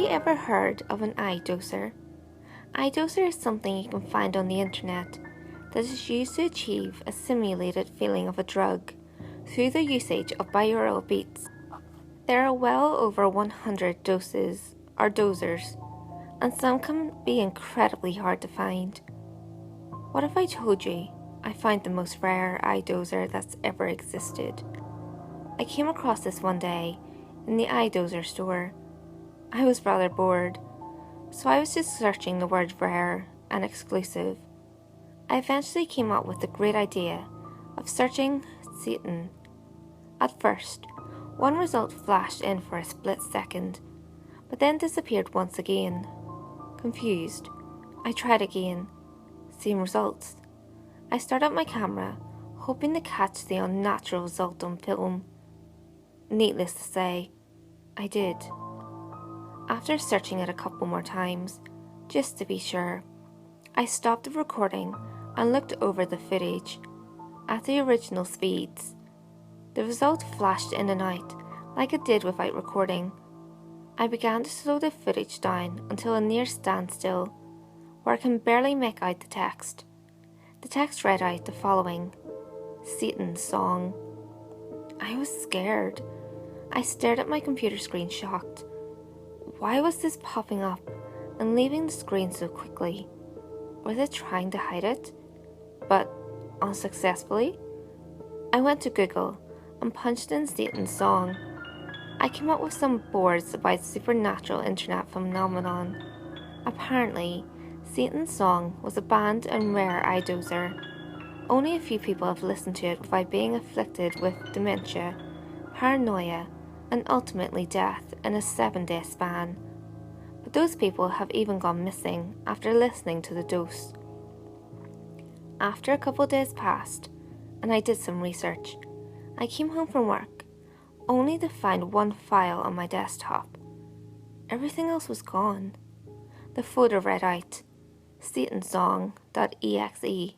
you ever heard of an eye doser? Eye doser is something you can find on the internet that is used to achieve a simulated feeling of a drug through the usage of binaural beats. There are well over 100 doses or dosers, and some can be incredibly hard to find. What if I told you I found the most rare eye doser that's ever existed? I came across this one day in the eye doser store. I was rather bored, so I was just searching the word rare and exclusive. I eventually came up with the great idea of searching Satan. At first, one result flashed in for a split second, but then disappeared once again. Confused, I tried again. Same results. I started my camera, hoping to catch the unnatural result on film. Needless to say, I did. After searching it a couple more times, just to be sure, I stopped the recording and looked over the footage. At the original speeds, the result flashed in and out like it did without recording. I began to slow the footage down until a near standstill, where I can barely make out the text. The text read out the following: Satan's song. I was scared. I stared at my computer screen shocked. Why was this popping up and leaving the screen so quickly? Were they trying to hide it? But unsuccessfully? I went to Google and punched in Satan's song. I came up with some boards about supernatural internet phenomenon. Apparently, Satan's song was a banned and rare eye doser. Only a few people have listened to it without being afflicted with dementia, paranoia, and ultimately death in a 7-day span. But those people have even gone missing after listening to the dose. After a couple days passed, and I did some research, I came home from work, only to find one file on my desktop. Everything else was gone. The folder read out, satansong.exe.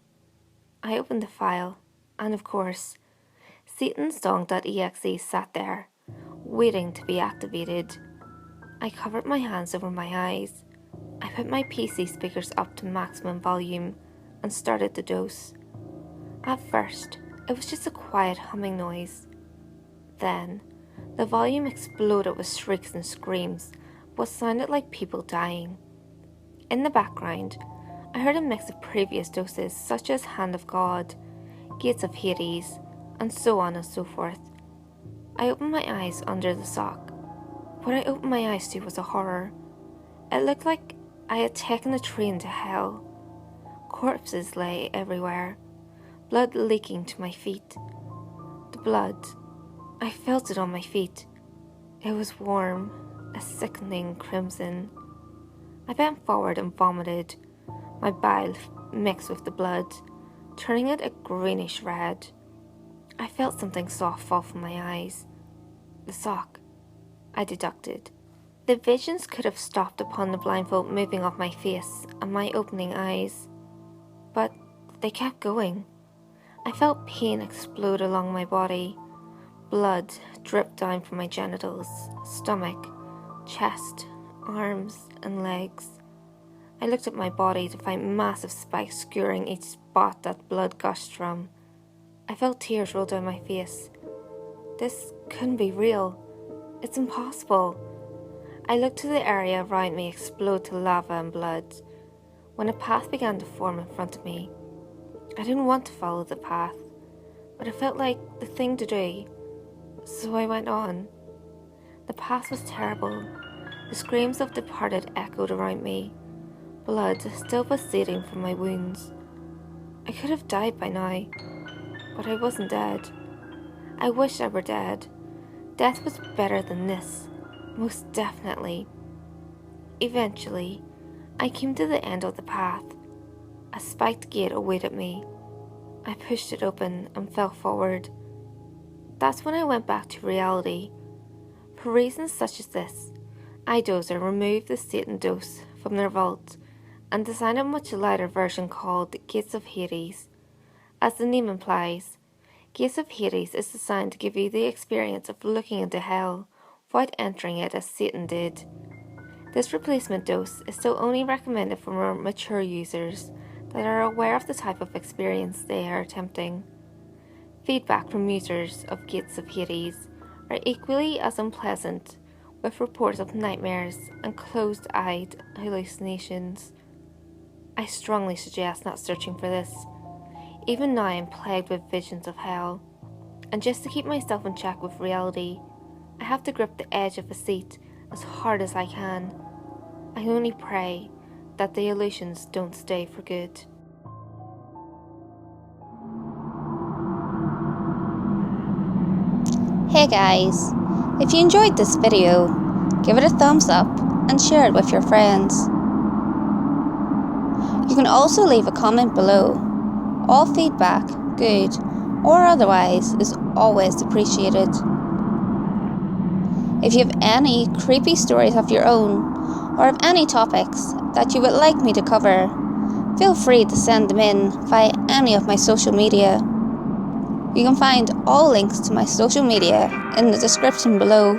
I opened the file, and of course, satansong.exe sat there, waiting to be activated. I covered my hands over my eyes. I put my PC speakers up to maximum volume and started the dose. At first, it was just a quiet humming noise. Then, the volume exploded with shrieks and screams, what sounded like people dying. In the background, I heard a mix of previous doses such as Hand of God, Gates of Hades, and so on and so forth. I opened my eyes under the sock. What I opened my eyes to was a horror. It looked like I had taken a train to hell. Corpses lay everywhere, blood leaking to my feet. The blood, I felt it on my feet. It was warm, a sickening crimson. I bent forward and vomited, my bile mixed with the blood, turning it a greenish red. I felt something soft fall from my eyes. The sock, I deducted. The visions could have stopped upon the blindfold moving off my face and my opening eyes. But they kept going. I felt pain explode along my body. Blood dripped down from my genitals, stomach, chest, arms, and legs. I looked at my body to find massive spikes skewering each spot that blood gushed from. I felt tears roll down my face. This couldn't be real. It's impossible. I looked to the area around me explode to lava and blood, when a path began to form in front of me. I didn't want to follow the path, but it felt like the thing to do, so I went on. The path was terrible. The screams of departed echoed around me. Blood still pulsating from my wounds. I could have died by now, but I wasn't dead. I wished I were dead. Death was better than this, most definitely. Eventually, I came to the end of the path. A spiked gate awaited me. I pushed it open and fell forward. That's when I went back to reality. For reasons such as this, iDozer removed the Satan dose from their vault and designed a much lighter version called Gates of Hades. As the name implies, Gates of Hades is designed to give you the experience of looking into hell without entering it as Satan did. This replacement dose is still only recommended for more mature users that are aware of the type of experience they are attempting. Feedback from users of Gates of Hades are equally as unpleasant, with reports of nightmares and closed-eyed hallucinations. I strongly suggest not searching for this. Even now I am plagued with visions of hell, and just to keep myself in check with reality, I have to grip the edge of a seat as hard as I can. I only pray that the illusions don't stay for good. Hey guys, if you enjoyed this video, give it a thumbs up and share it with your friends. You can also leave a comment below. All feedback, good or otherwise, is always appreciated. If you have any creepy stories of your own, or have any topics that you would like me to cover, feel free to send them in via any of my social media. You can find all links to my social media in the description below.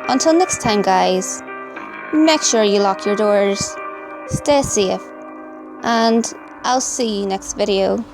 Until next time guys, make sure you lock your doors, stay safe, and I'll see you next video.